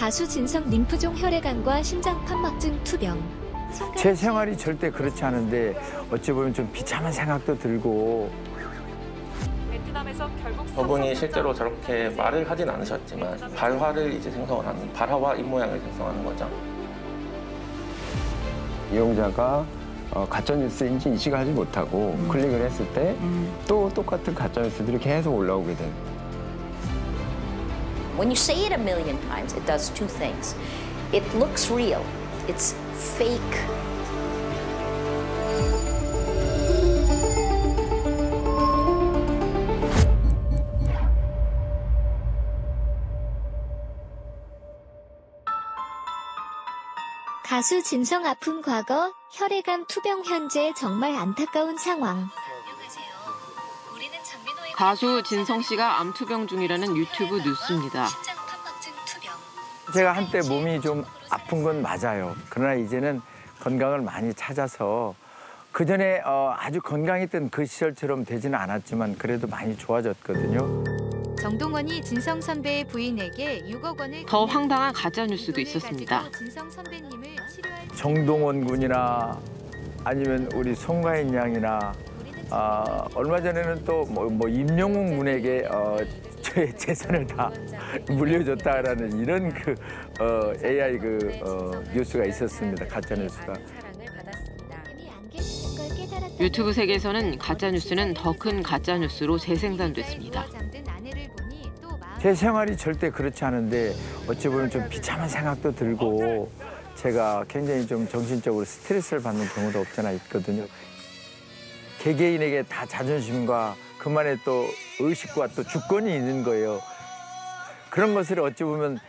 가수 진성 림프종 혈액암과 심장 판막증 투병. 제 생활이 절대 그렇지 않은데 어찌 보면 좀 비참한 생각도 들고. 저분이 실제로 저렇게 말을 하진 않으셨지만 발화를 이제 생성을 하는 발화와 입모양을 생성하는 거죠. 이용자가 가짜뉴스인지 인식을 하지 못하고 클릭을 했을 때 또 똑같은 가짜뉴스들이 계속 올라오게 돼요. When you say it a million times, it does two things. It looks real. It's fake. 가수 진성 아픈 과거, 혈액암 투병 현재 정말 안타까운 상황. 가수 진성 씨가 암 투병 중이라는 유튜브 뉴스입니다. 제가 한때 몸이 좀 아픈 건 맞아요. 그러나 이제는 건강을 많이 찾아서 그전에 아주 건강했던 그 시절처럼 되지는 않았지만 그래도 많이 좋아졌거든요. 정동원이 진성 선배의 부인에게 6억 원을 더 황당한 가짜 뉴스도 있었습니다. 진성 선배님을 치료할 정동원 군이나 아니면 우리 송가인 양이나 얼마 전에는 또 뭐 임영웅 군에게 저의 재산을 다 물려줬다라는 이런 AI 뉴스가 있었습니다. 가짜 뉴스가. 유튜브 세계에서는 가짜 뉴스는 더 큰 가짜 뉴스로 재생산됐습니다. 제 생활이 절대 그렇지 않은데 어찌 보면 좀 비참한 생각도 들고 제가 굉장히 좀 정신적으로 스트레스를 받는 경우도 없잖아 있거든요. 개개인에게 다 자존심과 그만의 또 의식과 또 주권이 있는 거예요. 그런 것을 어찌 보면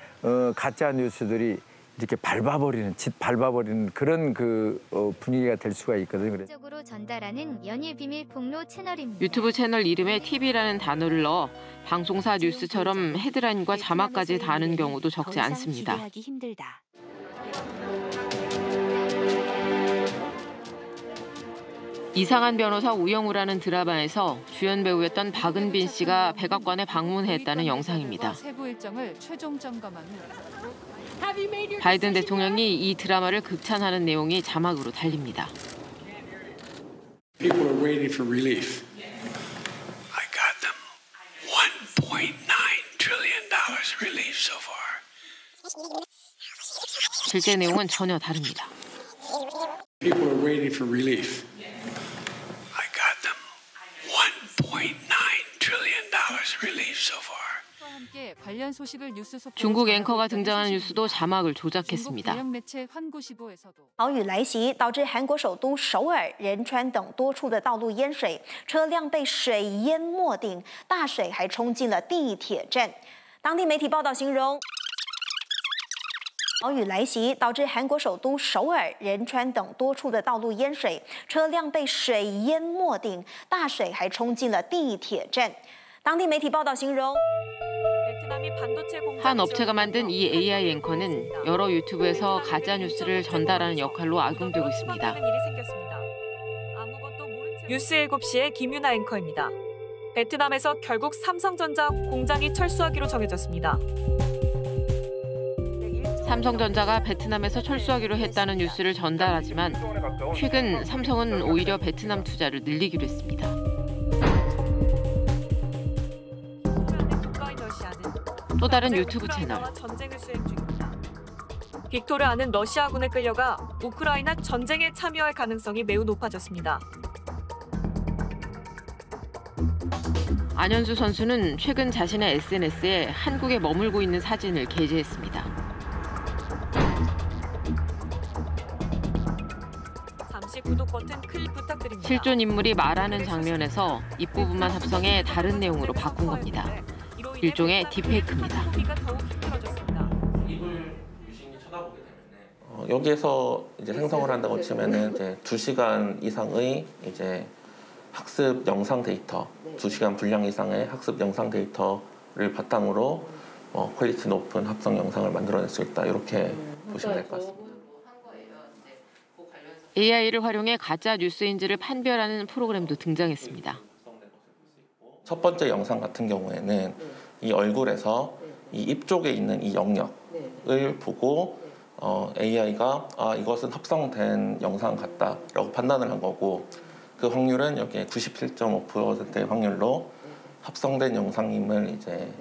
가짜 뉴스들이 이렇게 밟아버리는 그런 분위기가 될 수가 있거든요. 적으로 전달하는 연예 비밀 폭로 채널입니다. 유튜브 채널 이름에 TV라는 단어를 넣어 방송사 뉴스처럼 헤드라인과 자막까지 다는 경우도 적지 않습니다. 이상한 변호사 우영우라는 드라마에서 주연 배우였던 박은빈 씨가 백악관에 방문했다는 영상입니다. 바이든 대통령이 이 드라마를 극찬하는 내용이 자막으로 달립니다. People are waiting for relief. I got them $1.9 trillion relief so far. 실제 내용은 전혀 다릅니다. People are waiting for relief. I got them $1.9 trillion relief so far. 중국 앵커가 등장하는 뉴스도 자막을 조작했습니다. 豪雨来袭，导致韩国首都首尔、仁川等多处的道路淹水，车辆被水淹没顶，大水还冲进了地铁站。当地媒体报道形容，豪雨来袭，导致韩国首都首尔、仁川等多处的道路淹水，车辆被水淹没顶，大水还冲进了地铁站。当地媒体报道形容。 한 업체가 만든 이 AI 앵커는 여러 유튜브에서 가짜 뉴스를 전달하는 역할로 악용되고 있습니다. 뉴스 7시의 김유나 앵커입니다. 베트남에서 결국 삼성전자 공장이 철수하기로 정해졌습니다. 삼성전자가 베트남에서 철수하기로 했다는 뉴스를 전달하지만 최근 삼성은 오히려 베트남 투자를 늘리기로 했습니다. 또 다른 유튜브 채널. 빅토르아는 러시아군에 끌려가 우크라이나 전쟁에 참여할 가능성이 매우 높아졌습니다. 안현수 선수는 최근 자신의 SNS에 한국에 머물고 있는 사진을 게재했습니다. 잠시 구독 버튼 클릭 부탁드립니다. 실존 인물이 말하는 장면에서 입부분만 합성해 다른 내용으로 바꾼 겁니다. 일종의 딥페이크입니다. 여기에서 이제 생성을 한다고 치면은 이제 2시간 이상의 이제 학습 영상 데이터, 2시간 분량 이상의 학습 영상 데이터를 바탕으로 퀄리티 높은 합성 영상을 만들어낼 수 있다. 이렇게 보시면 될 것 같습니다. AI를 활용해 가짜 뉴스인지를 판별하는 프로그램도 등장했습니다. 첫 번째 영상 같은 경우에는 이 얼굴에서 이 입 쪽에 있는 이 영역을 보고 AI가 이것은 합성된 영상 같다라고 판단을 한 거고 그 확률은 여기에 97.5%의 확률로 합성된 영상임을 이제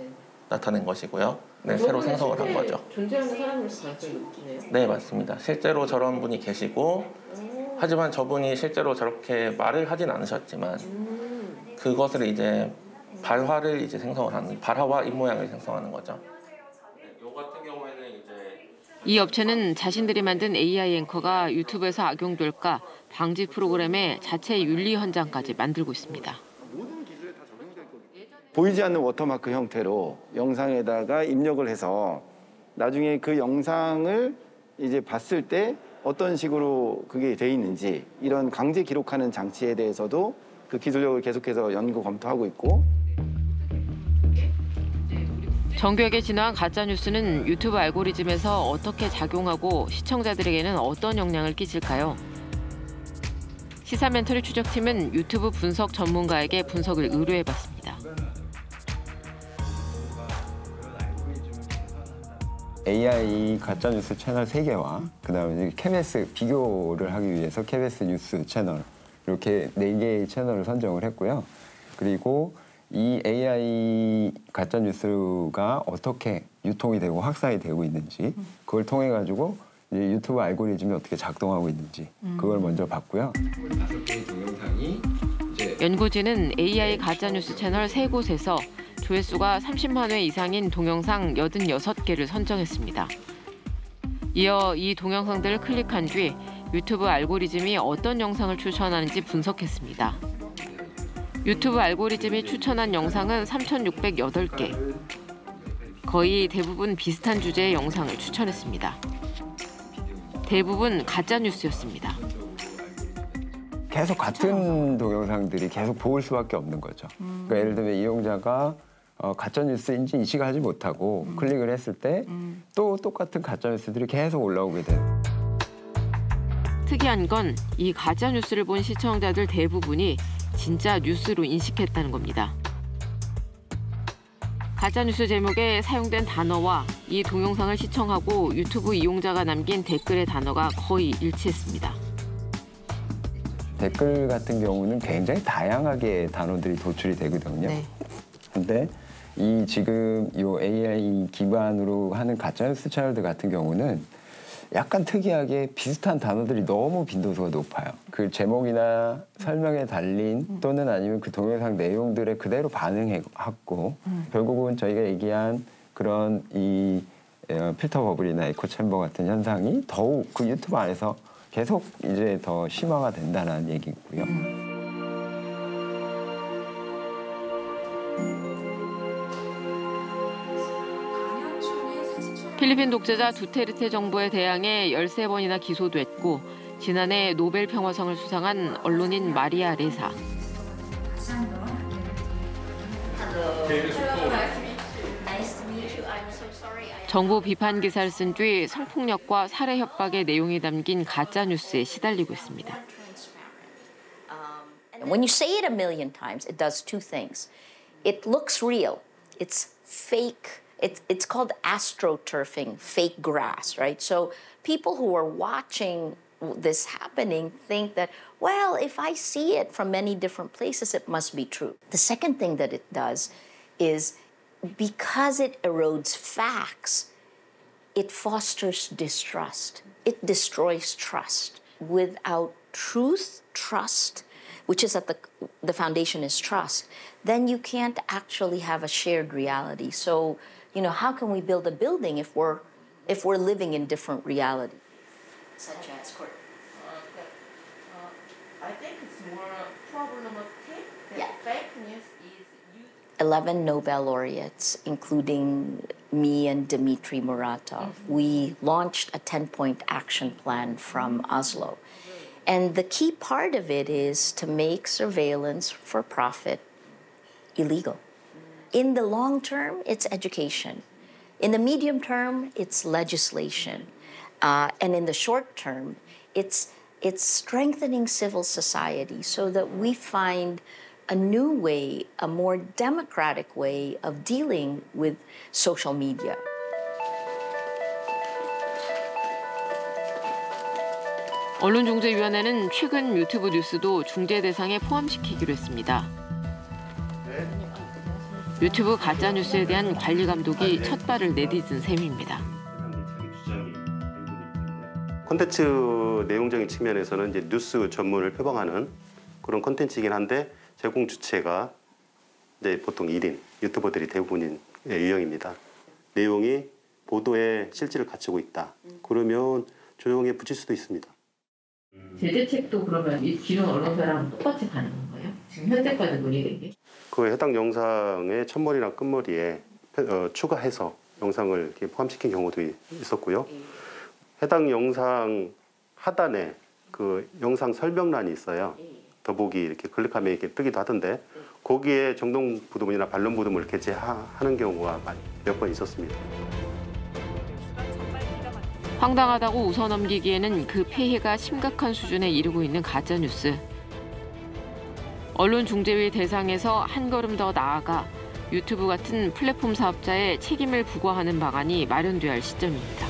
나타낸 것이고요. 네, 새로 생성을 한 거죠. 존재하는 사람일 가능성이 높네요. 네, 맞습니다. 실제로 저런 분이 계시고 하지만 저분이 실제로 저렇게 말을 하진 않으셨지만 그것을 이제 발화를 이제 생성을 하는 발화와 입 모양을 생성하는 거죠. 이 같은 경우에는 이제 이 업체는 자신들이 만든 AI 앵커가 유튜브에서 악용될까 방지 프로그램의 자체 윤리 현장까지 만들고 있습니다. 보이지 않는 워터마크 형태로 영상에다가 입력을 해서 나중에 그 영상을 이제 봤을 때 어떤 식으로 그게 돼 있는지 이런 강제 기록하는 장치에 대해서도 그 기술력을 계속해서 연구 검토하고 있고. 정교하게 진화한 가짜뉴스는 유튜브 알고리즘에서 어떻게 작용하고 시청자들에게는 어떤 영향을 끼칠까요? 시사멘터리 추적팀은 유튜브 분석 전문가에게 분석을 의뢰해봤습니다. AI 가짜뉴스 채널 3개와 그다음에 KBS 비교를 하기 위해서 KBS 뉴스 채널 이렇게 4개의 채널을 선정을 했고요. 그리고 이 AI 가짜뉴스가 어떻게 유통이 되고 확산이 되고 있는지 그걸 통해 가지고 이제 유튜브 알고리즘이 어떻게 작동하고 있는지 그걸 먼저 봤고요. 5개의 동영상이 연구진은 AI 가짜뉴스 채널 3곳에서 조회수가 30만 회 이상인 동영상 86개를 선정했습니다. 이어 이 동영상들을 클릭한 뒤 유튜브 알고리즘이 어떤 영상을 추천하는지 분석했습니다. 유튜브 알고리즘이 추천한 영상은 3,608개. 거의 대부분 비슷한 주제의 영상을 추천했습니다. 대부분 가짜뉴스였습니다. 계속 같은 동영상들이 계속 보일 수밖에 없는 거죠. 그러니까 예를 들면 이용자가 가짜뉴스인지 인식을 하지 못하고 클릭을 했을 때 또 똑같은 가짜뉴스들이 계속 올라오게 돼요. 특이한 건 이 가짜뉴스를 본 시청자들 대부분이 진짜 뉴스로 인식했다는 겁니다. 가짜뉴스 제목에 사용된 단어와 이 동영상을 시청하고 유튜브 이용자가 남긴 댓글의 단어가 거의 일치했습니다. 댓글 같은 경우는 굉장히 다양하게 단어들이 도출이 되거든요. 근데 이 지금 이 AI 기반으로 하는 가짜뉴스 채널들 같은 경우는 약간 특이하게 비슷한 단어들이 너무 빈도수가 높아요. 그 제목이나 설명에 달린 또는 아니면 그 동영상 내용들에 그대로 반응하고 결국은 저희가 얘기한 그런 이 필터 버블이나 에코 챔버 같은 현상이 더욱 그 유튜브 안에서 계속 이제 더 심화가 된다는 얘기고요. 필리핀 독재자 두테르테 정부에 대항해 13번이나 기소됐고 지난해 노벨 평화상을 수상한 언론인 마리아 레사. 정부 비판 기사를 쓴 뒤 성폭력과 살해 협박의 내용이 담긴 가짜 뉴스에 시달리고 있습니다. When you say it a million times, it does two things. It looks real. It's fake. It's called astroturfing, fake grass, right? So people who are watching this happening think that, well, if I see it from many different places, it must be true. The second thing that it does is because it erodes facts, it fosters distrust. It destroys trust. Without truth, trust, which is at the foundation is trust, then you can't actually have a shared reality. So, you know, how can we build a building if we're living in different reality? Such as I think it's more problematic that fake news is 11 Nobel laureates, including me and Dmitry Muratov. We launched a 10-point action plan from Oslo. And the key part of it is to make surveillance for profit illegal. In the long term, it's education. In the medium term, it's legislation. And in the short term, it's strengthening civil society so that we find a new way, a more democratic way of dealing with social media. 언론중재위원회는 최근 유튜브 뉴스도 중재 대상에 포함시키기로 했습니다. 유튜브 가짜뉴스에 대한 관리 감독이 첫 발을 내딛은 셈입니다. 콘텐츠 내용적인 측면에서는 이제 뉴스 전문을 표방하는 그런 콘텐츠이긴 한데 제공 주체가 이제 보통 1인 유튜버들이 대부분인 유형입니다. 내용이 보도의 실질을 갖추고 있다. 그러면 조용히 붙일 수도 있습니다. 제재책도 그러면 이 기존 언론사랑 똑같이 가는 건가요? 지금 현재까지 논의된 게? 그 해당 영상의 첫머리나 끝머리에 추가해서 영상을 이렇게 포함시킨 경우도 있었고요. 해당 영상 하단에 그 영상 설명란이 있어요. 더보기 이렇게 클릭하면 이렇게 뜨기도 하던데 거기에 정동 부두문이나 반론 부두문을 게재하는 경우가 몇 번 있었습니다. 황당하다고 웃어넘기기에는 그 폐해가 심각한 수준에 이르고 있는 가짜뉴스. 언론중재위 대상에서 한 걸음 더 나아가 유튜브 같은 플랫폼 사업자의 책임을 부과하는 방안이 마련돼야 할 시점입니다.